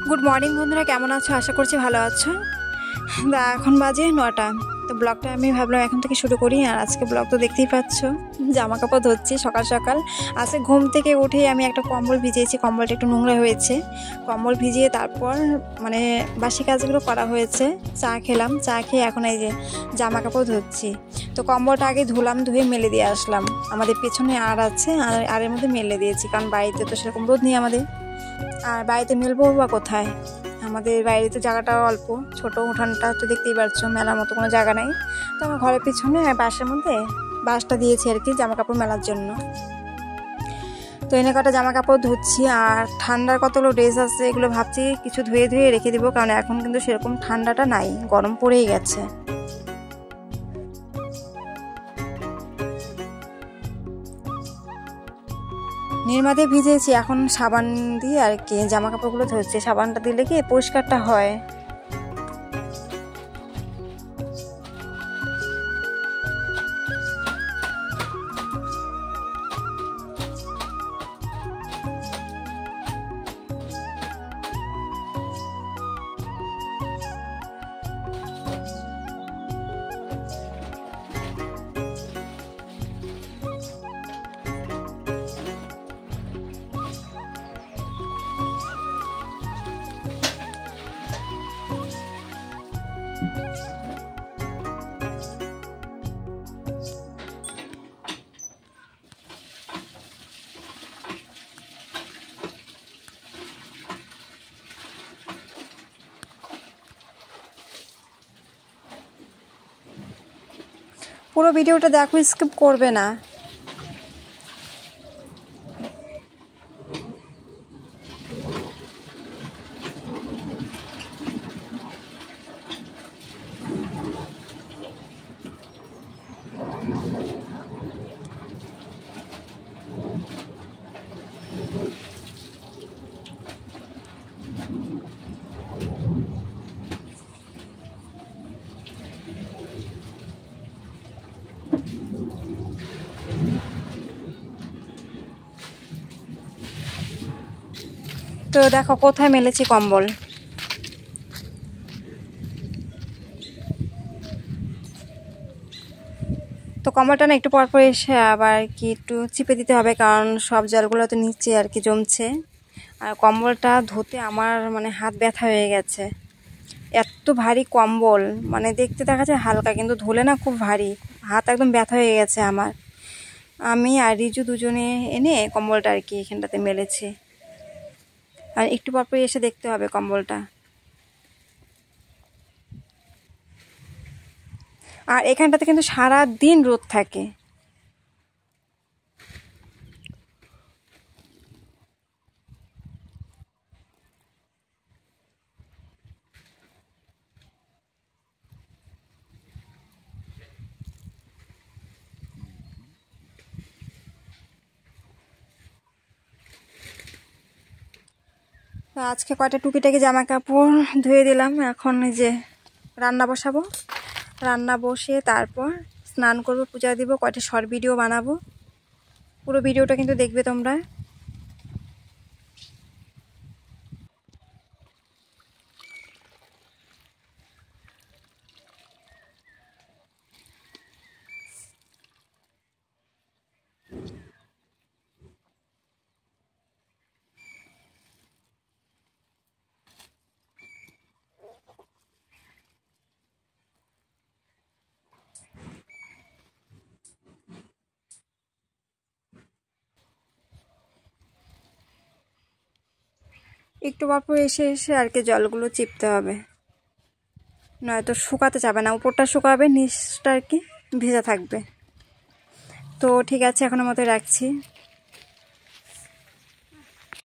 Good morning বন্ধুরা, কেমন আছো? আশা করছি ভালো আছো। এখন বাজে 9টা। তো ব্লগটা আমি ভাবলাম এখন থেকে শুরু করি। আর আজকে ব্লগ তো দেখতেই পাচ্ছ, জামা কাপড় ধরছি সকাল সকাল। আজকে ঘুম থেকে উঠেই আমি একটা কম্বল ভিজিয়েছি, কম্বলটা একটু নোংরা হয়েছে। কম্বল ভিজিয়ে তারপর বাসি কাজগুলো করা হয়েছে। চা খেলাম, চা খেয়ে এখন এই যে জামা কাপড় ধরছি। তো কম্বলটা আগে ধুলাম, ধুয়ে মেলে দিয়ে আসলাম। আমাদের পেছনে আর আছে, আরের মধ্যে মেলে দিয়েছি, কারণ বাড়িতে তো সেরকম রোদ নেই আমাদের। আর বাড়িতে মেলবো বা কোথায়? আমাদের বাড়িতে জায়গাটা অল্প, ছোট উঠানটা তো দেখতেই পাচ্ছ, মেলার মতো কোনো জায়গা নেই। তো আমার ঘরের পিছনে বাঁশের মধ্যে বাঁশটা দিয়েছি আর কি, জামা কাপড় মেলার জন্য। তো এনে কটা জামা কাপড় ধুচ্ছি। আর ঠান্ডার কতগুলো ড্রেস আছে, এগুলো ভাবছি কিছু ধুয়ে ধুয়ে রেখে দিব, কারণ এখন কিন্তু সেরকম ঠান্ডাটা নাই, গরম পড়েই গেছে। নির্মাতে ভিজেছি, এখন সাবান দিয়ে আর কি জামা কাপড়গুলো ধুচ্ছি। সাবানটা দিলে কি পরিষ্কারটা হয়। পুরো ভিডিওটা দেখো, স্কিপ করবে না। তো দেখো কোথায় মেলেছি কম্বল। তো কম্বলটা না একটু পর পর এসে আবার কি একটু চিপে দিতে হবে, কারণ সব জলগুলো তো নিচে আর কি জমছে। আর কম্বলটা ধুতে আমার হাত ব্যথা হয়ে গেছে। এত ভারী কম্বল, দেখতে দেখা যায় হালকা, কিন্তু ধুলে না খুব ভারী। হাত একদম ব্যথা হয়ে গেছে আমার। আমি আর রিজু দুজনে এনে কম্বলটা আর কি এখানটাতে মেলেছি। আর একটু পর পর এসে দেখতে হবে কম্বলটা। আর এখানটাতে কিন্তু সারা দিন রোদ থাকে। তো আজকে কয়টা টুকিটাকি জামা কাপড় ধুয়ে দিলাম। এখন এই যে রান্না বসাবো, রান্না বসিয়ে তারপর স্নান করব, পূজা দিব, কয়টা শর্ট ভিডিও বানাবো। পুরো ভিডিওটা কিন্তু দেখবে তোমরা। একটু অল্প এসে এসে আর কি জলগুলো চিপতে হবে, নয়তো শুকাতে যাবে না। উপরটা শুকাবে, নিচটা আর কি ভেজা থাকবে। তো ঠিক আছে, এখনের মতো রাখছি।